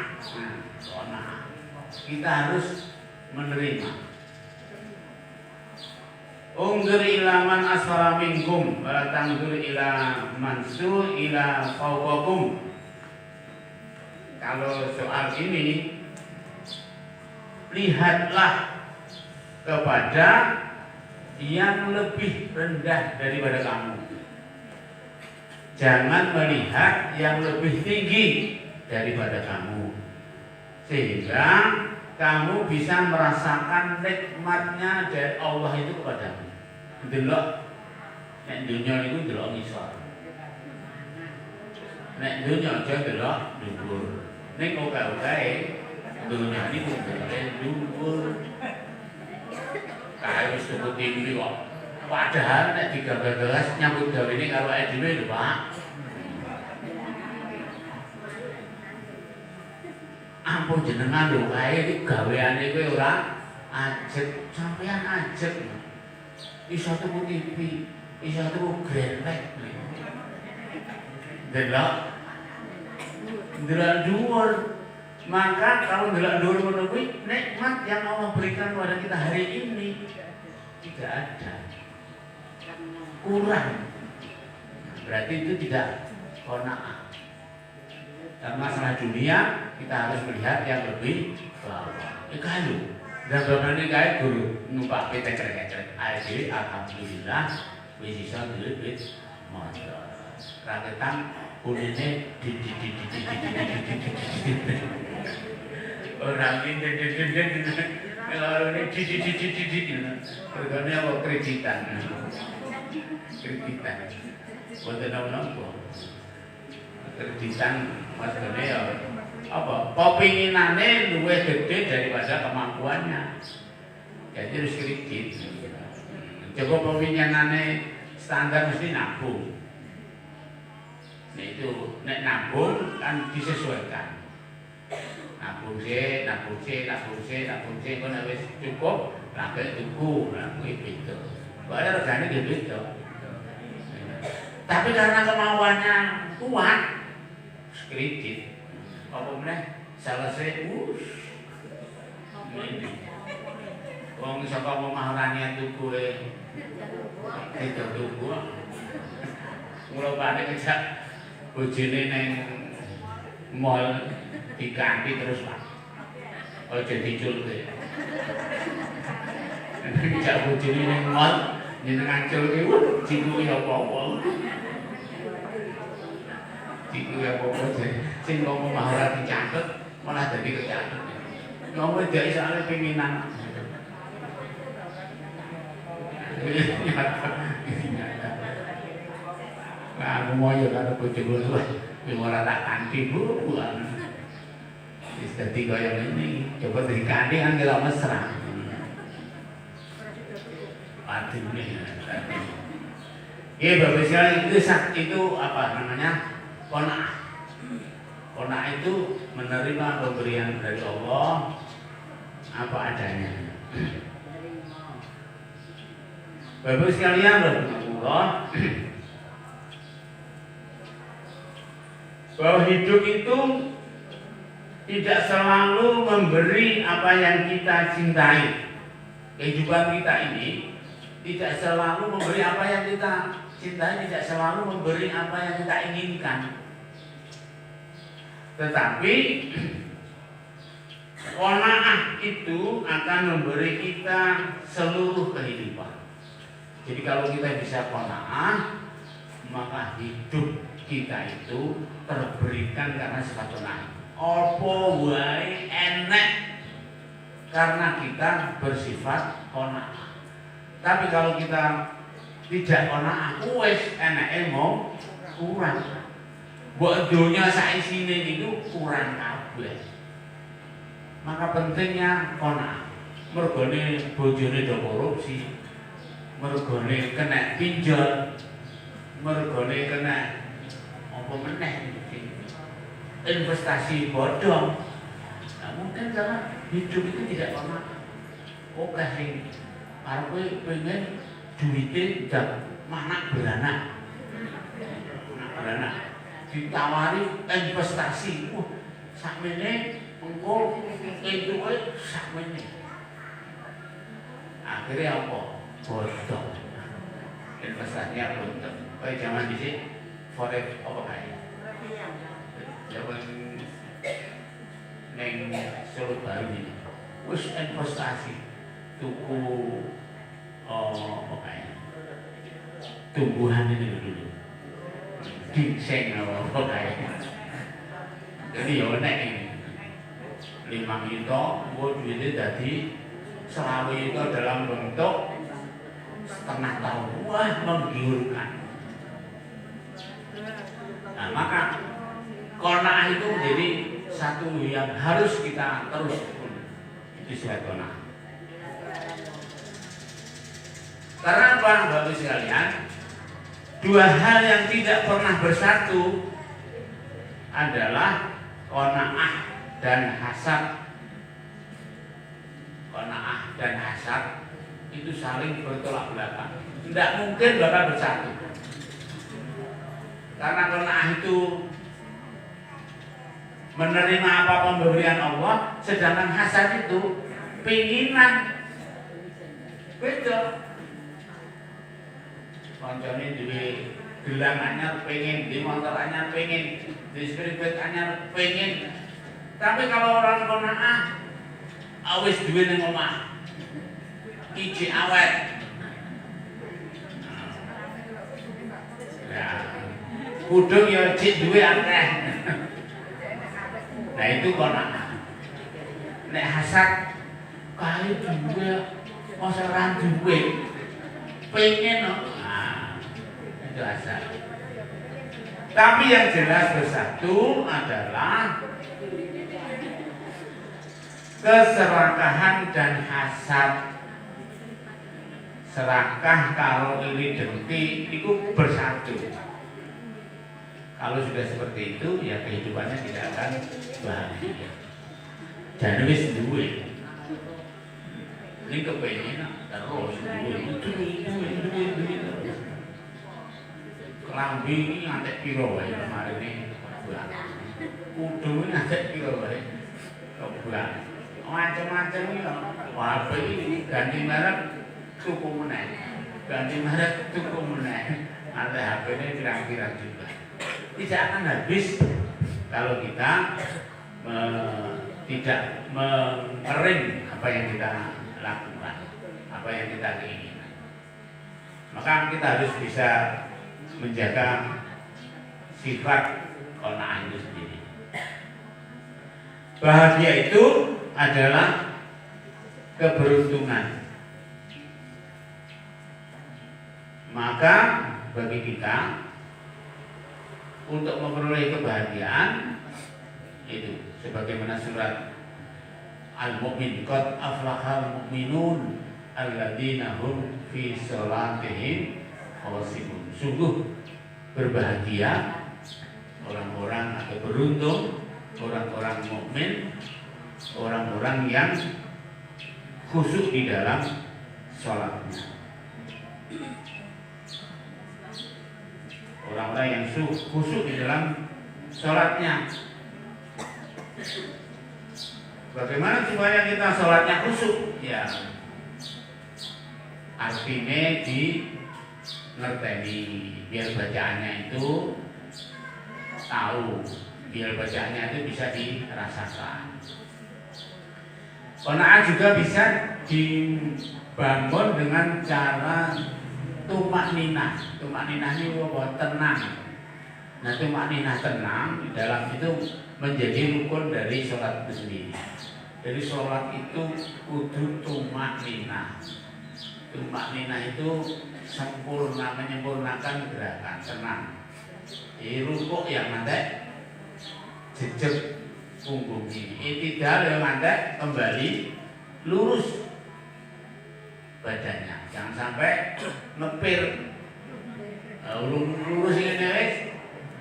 Qanaah. Kita harus menerima. Unzur ila man asfala minkum wa tanzur ila man ila fawqakum. Kalau soal ini, lihatlah kepada yang lebih rendah daripada kamu. Jangan melihat yang lebih tinggi daripada kamu, sehingga kamu bisa merasakan nikmatnya dari Allah itu kepadamu. Delok nek dunya itu delok ngisor, nek dunya aja delok dhuwur. Nek oke-oke dunya niku delok dhuwur. Kae wis tuku TV kok. Padahal nek digagas nyambut gawe ini karo dhewe lho, Pak. Ampun jenengan lho kae iki gaweane kowe ora ajeg, sampean ajeg. Iso tuku TV, iso tuku grepek. Delok dhuwur. Maka kalau delok dhuwur ngono kuwi nikmat yang Allah berikan kepada kita hari ini tidak ada. Kurang. Berarti itu tidak qanaah. Dalam masalah dunia kita harus melihat yang lebih bawah. Kalau dan bapak ini kayak guru numpak PT cerek-cerek. Ayo alhamdulillah wis iso duit motor. Raketan kunine Orang ini kalau ini didik bergane apa kreditan. Kreditan. Boten napa. Kreditan margane ya apa? Kepinginane luwih gede daripada kemampuannya. Jadi harus kredit. Coba kepinginane standar mesti nabung. Nah itu nek nabung kan disesuaikan. Nabung sih, kok nek wis cukup, rakyat tuku, kuwi beda. Bayar regane nggih beda. Tapi karena kemauannya kuat, kredit. Apa meneh selesai wong saka pemaharane tuku itu tuku. Mula panik kejak bojone ning mall diganti terus Pak. Aja diculke. Kejak bojone ning mall jenengan culke dicuki apa-apa. Dicuki apa-apa sing ngomong maharat dicatet malah dadi kecatet. Ngomong dhek soalé penginan. Nah, aku mau ya karo bojoku wis ora tak kanthi Bu. Wis dadi kaya ngene, coba dikanthi kan kira mesra. Adine. Iya, Bapak sekalian itu apa namanya? Qanaah. Qanaah itu menerima pemberian dari Allah apa adanya. Bapak sekalian, rahimahullah, bahwa hidup itu tidak selalu memberi apa yang kita cintai. Kehidupan kita ini tidak selalu memberi apa yang kita cintai, tidak selalu memberi apa yang kita inginkan. Tetapi qanaah itu akan memberi kita seluruh kehidupan. Jadi kalau kita bisa qanaah, maka hidup kita itu terberikan karena sifat qanaah. Apa wae enek karena kita bersifat qanaah. Tapi kalau kita tidak qanaah, wis eneke mau kurang. Mbok donya sak isine niku kurang kabeh. Maka pentingnya qanaah. Mergone bojone do korupsi, mergone kena pinjol, mergone kena apa meneh investasi bodong. Nah, mungkin karena hidup itu tidak qanaah. Oke sing arepe pengen duwite jak manak beranak. Manak beranak. Ditawari investasi. Wah, sakmene engko entuke sakmene. Akhirnya apa? Bodong. Investasinya bodong. Kayak zaman dhisik forex apa kae? Zaman neng Solo Baru ini. Wis investasi tuku apa kae? Tumbuhan ini dulu. Ginseng apa kae. Jadi ya nek ini 5 juta, gua duitnya jadi 20 juta dalam bentuk setengah tahun. Wah, menggiurkan. Nah, maka qanaah itu menjadi satu yang harus kita terus itu sifat qanaah. Karena apa, Bapak sekalian? Dua hal yang tidak pernah bersatu adalah qanaah dan hasad. Qanaah dan hasad itu saling bertolak belakang. Tidak mungkin bakal bersatu. Karena qanaah itu menerima apa pemberian Allah, sedangkan hasad itu pinginan. Beda. Koncone duwe gelang anyar pengen, di motor anyar pengen, di spirit anyar pengen. Tapi kalau orang qanaah awis duwe ning omah. Iji awet. Ya. Kudung ya cik duwe akeh. Nah itu qanaah. nek hasad kali duwe masa ora duwe pengen no. Nah, itu hasad. Tapi yang jelas bersatu adalah keserakahan dan hasad. Serakah kalau iri dengki itu bersatu. Kalau sudah seperti itu ya kehidupannya tidak akan bahagia. Dan wis duwe. Ini kepengen terus duwe. Kelambi ini ngantek piro wae kemarin ini. Kudu ini ngantek piro wae. Kebulan. Macam-macam ini wah ini ganti merek tuku meneh, ganti merek tuku meneh. Ada HP ini kira-kira juga. Tidak akan habis kalau kita tidak mengerim apa yang kita lakukan, apa yang kita inginkan. Maka kita harus bisa menjaga sifat qanaah itu sendiri. Bahagia itu adalah keberuntungan. Maka bagi kita untuk memperoleh kebahagiaan itu sebagaimana surat Al-Mu'min, qad aflahal mu'minun alladzina hum fi sholatihim khashi'un. Sungguh berbahagia orang-orang atau beruntung orang-orang mukmin, orang-orang yang khusyuk di dalam sholatnya. Orang-orang yang khusyuk di dalam sholatnya. Bagaimana supaya kita sholatnya khusyuk? Ya, artinya di ngerteni, biar bacaannya itu tahu, biar bacaannya itu bisa dirasakan. Qanaah juga bisa dibangun dengan cara tumak ninah. Tumak ninah ini tenang. Nah, tumak ninah tenang di dalam itu menjadi rukun dari sholat itu sendiri. Jadi sholat itu kudu tumak ninah. Tumak ninah itu sempurna, menyempurnakan gerakan tenang. Di rukuk yang mandek, jejak punggung ini. Itidal yang mandek, kembali lurus badannya. Jangan sampai ngepir. Lurus ini wis,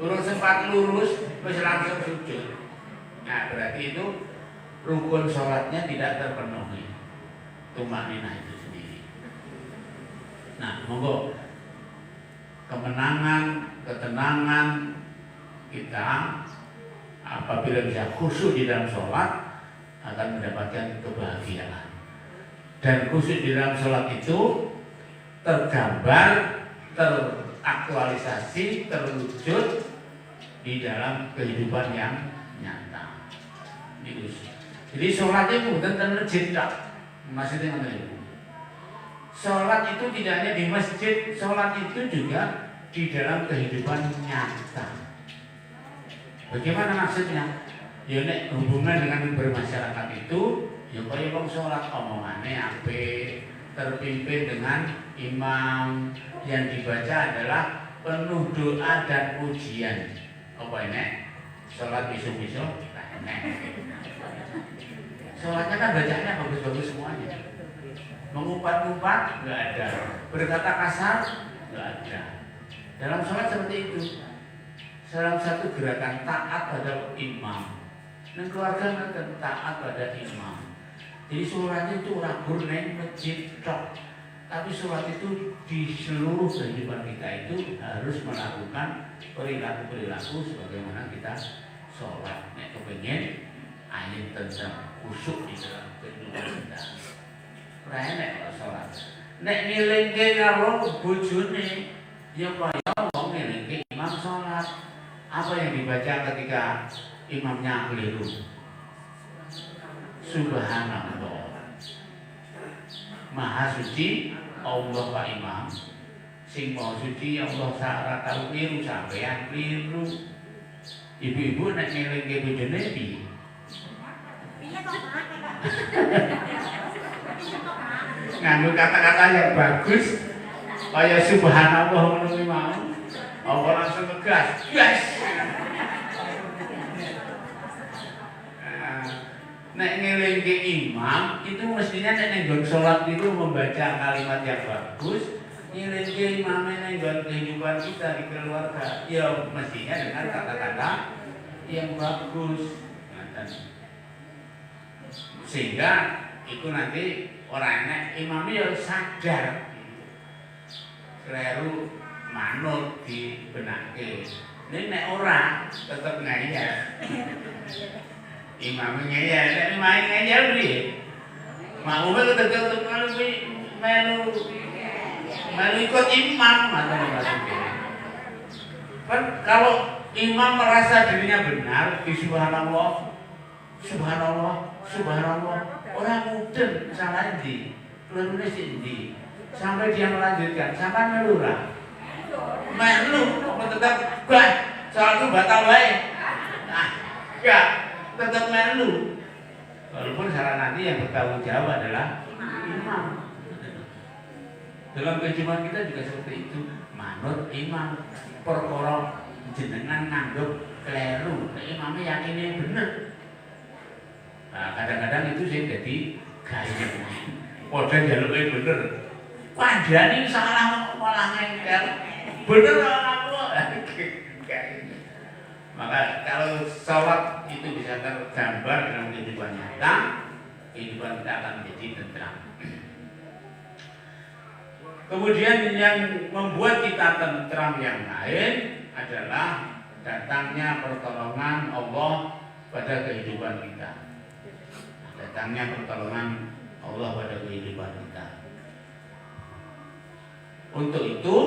urung sempat lurus, wis langsung sujud. Nah, berarti itu rukun sholatnya tidak terpenuhi. Tumak ninah itu sendiri. Nah, monggo kemenangan, ketenangan kita apabila bisa khusyuk di dalam sholat akan mendapatkan kebahagiaan. Dan khusyuk di dalam sholat itu tergambar, teraktualisasi, terwujud di dalam kehidupan yang nyata. Jadi sholatnya bukan di masjid tak, maksudnya apa? Sholat itu tidak hanya di masjid, sholat itu juga di dalam kehidupan nyata. Bagaimana maksudnya? Ya nek hubungan dengan bermasyarakat itu, ya kaya wong sholat omongannya apik, terpimpin dengan imam yang dibaca adalah penuh doa dan pujian. Apa ini? Sholat bisu-bisu? Sholatnya kan bacanya bagus-bagus semuanya. Mengumpat-umpat nggak ada, berkata kasar nggak ada. Dalam sholat seperti itu. Salah satu gerakan taat pada imam. Dan keluarga akan taat pada imam. Jadi sholatnya itu ragur neng masjid tok. Tapi sholat itu di seluruh kehidupan kita itu harus melakukan perilaku-perilaku sebagaimana kita sholat. Nek kepengen ayin tentang khusyuk di dalam kehidupan kita. Raya nek sholat. Nek ngelengke karo bojone, ya kaya wong ngelengke imam sholat. Apa yang dibaca ketika imamnya keliru? Subhanallah, Maha suci Allah Pak Imam. Sing Maha suci Allah sak tau keliru sampean keliru. Ibu-ibu nek ngelingke bojone piye? nganggo kata-kata yang bagus, kayak subhanallah ngono mau. Apa langsung ngegas? Yes. Nek ngelingke imam itu mestinya nek nenggon sholat itu membaca kalimat yang bagus. Ngelingke imam nenggon kehidupan kita di keluarga, ya mestinya dengan kata-kata yang bagus. Sehingga itu nanti orang nek imamnya harus sadar keliru manut dibenake. Ini nek orang tetap ngeyel. Imam ngeyel, nek imam ngeyel piye? Makmume tetep melu ikut imam atau maksudnya. Kan kalau imam merasa dirinya benar, subhanallah, subhanallah, subhanallah, orang mudeng salah ndi, kelirune sik ndi. Sampai dia melanjutkan, sampai melurah. Melu, apa tetap bah, soal itu batal wae. Nah, enggak, tetap melu. Walaupun salah nanti yang bertanggung jawab adalah imam. Dalam kehidupan kita juga seperti itu. Manut imam, perkara jenengan nganggep keliru, imamnya yakinnya bener. Nah, kadang-kadang itu sih jadi gaya. Padha njaluke bener. Panjani salah malah ngengkel. Bener aku. Maka kalau sholat itu bisa tergambar dalam kehidupan nyata, kehidupan kita akan menjadi tentram. Kemudian yang membuat kita tentram yang lain adalah datangnya pertolongan Allah pada kehidupan kita. Datangnya pertolongan Allah pada kehidupan kita. Untuk itu,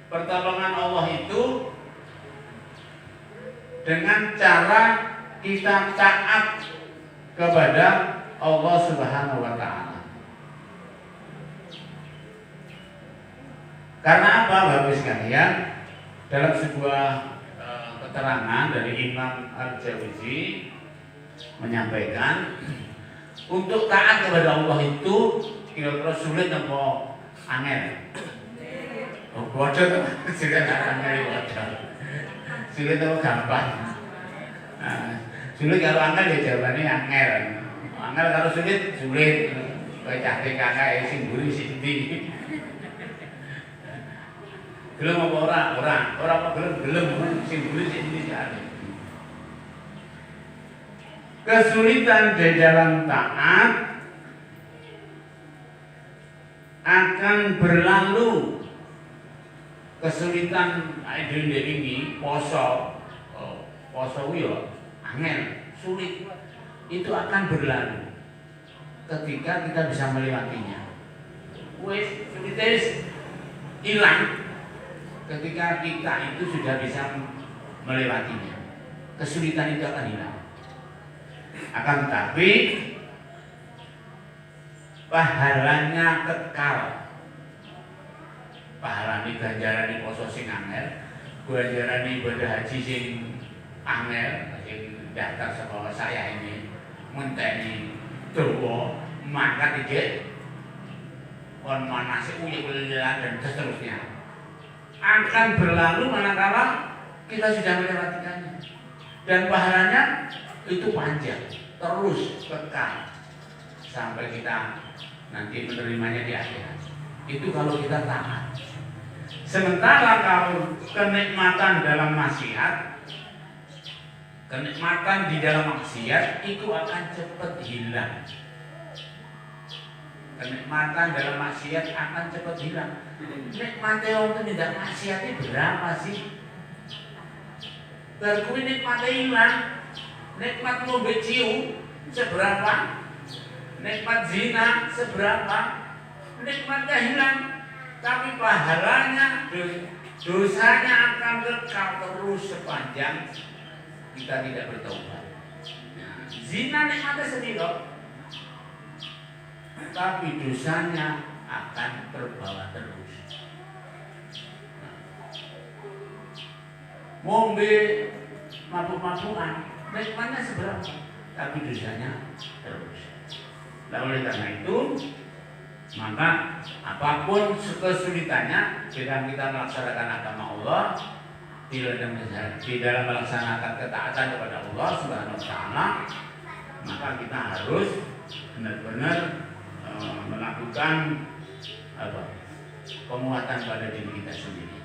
pertolongan Allah itu dengan cara kita taat kepada Allah Subhanahu wa Ta'ala. Karena apa, Bapak sekalian? Dalam sebuah keterangan dari Imam Al-Jawzi menyampaikan, untuk taat kepada Allah itu kira-kira sulit apa angel? Oh, bodoh tuh, sulit angel bodoh. Sulit atau gampang? Sulit kalau angel ya jawabannya angel. Angel kalau sulit, sulit. Kayak cahte kakak sing mburi sing ndi. Gelem apa ora apa gelem sing mburi sing ndi jare. Kesulitan di dalam taat akan berlalu. Kesulitan ini poso yo angel, sulit, itu akan berlalu ketika kita bisa melewatinya. Wes sulit hilang ketika kita itu sudah bisa melewatinya. Kesulitan itu akan hilang. Akan tetapi pahalanya kekal. Pahalane ganjaran poso sing angel, ganjaran ibadah haji sing angel, sing daftar sekolah saya ini menteni dawa mangkat iki kon manase uyek-uyekan dan seterusnya akan berlalu manakala kita sudah melewatinya, dan pahalanya itu panjang terus kekal sampai kita nanti menerimanya di akhirat. Itu kalau kita taat. Sementara kalau kenikmatan dalam maksiat, kenikmatan di dalam maksiat itu akan cepat hilang. Kenikmatan dalam maksiat akan cepat hilang. Nikmatnya orang tidak maksiat itu berapa sih? Berkuwi nikmatnya hilang. Nikmat ngombe ciu seberapa? Nikmat zina seberapa? Nikmatnya hilang. Tapi pahalanya, dosanya akan kekal terus sepanjang kita tidak bertobat. Nah, zina nikmatnya sedikit, tapi dosanya akan terbawa terus. Nah, ngombe mabuk-mabukan, nikmatnya seberapa, tapi dosanya terus. Nah, oleh karena itu Maka apapun kesulitannya dalam kita melaksanakan agama Allah, di dalam melaksanakan ketaatan kepada Allah Subhanahu wa taala, maka kita harus benar-benar melakukan penguatan pada diri kita sendiri.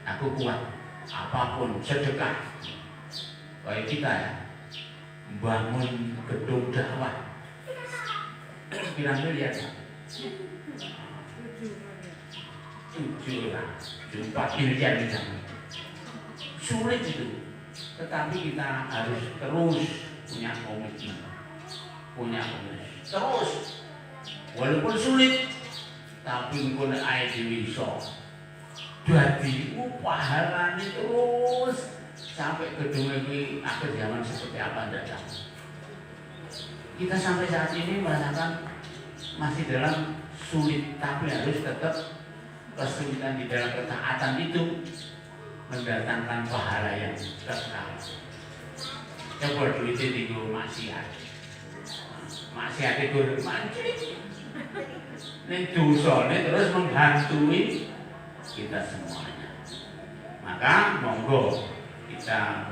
Aku kuat, apapun sedekah. Kayak kita ya, bangun gedung dakwah, pirang miliar, 4 miliar misalnya. Sulit itu, tetapi kita harus terus punya komitmen, terus, walaupun sulit, tapi pun ae bisa. Jadi pahalanya terus sampai gedung ini akhir zaman seperti apa tidak tahu. Kita sampai saat ini merasakan masih dalam sulit, tapi harus tetap kesulitan di dalam ketaatan itu mendatangkan pahala yang kekal. Coba duitnya tinggal maksiat itu mancing. Ini dosa ini terus menghantui kita semuanya. Maka monggo kita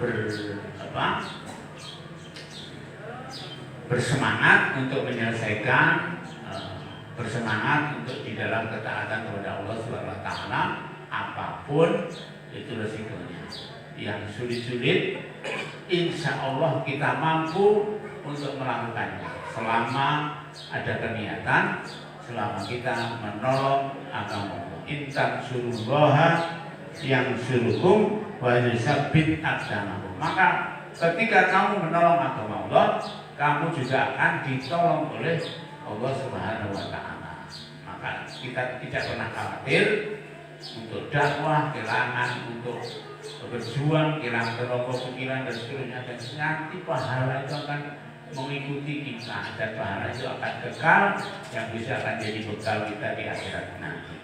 bersemangat untuk menyelesaikan, bersemangat untuk di dalam ketaatan kepada Allah Subhanahu wa taala, apapun itu resikonya. Yang sulit-sulit insya Allah kita mampu untuk melakukannya selama ada keniatan, selama kita menolong agama Allah. Intan surullaha yang suruhum wa yusabbit aqdamakum. Maka ketika kamu menolong agama Allah, kamu juga akan ditolong oleh Allah Subhanahu wa taala. Maka kita tidak pernah khawatir untuk dakwah, kehilangan untuk berjuang, kehilangan tenaga pikiran dan seterusnya, dan nanti pahala itu akan mengikuti kita dan pahala itu akan kekal yang bisa akan jadi bekal kita di akhirat nanti.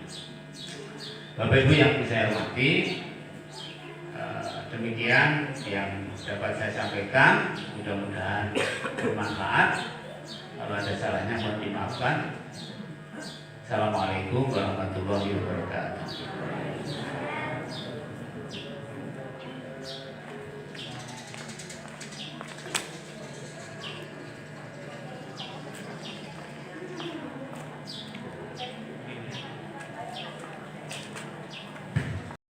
Bapak Ibu yang saya hormati, demikian yang dapat saya sampaikan, mudah-mudahan bermanfaat. Kalau ada salahnya mohon dimaafkan. Assalamualaikum warahmatullahi wabarakatuh.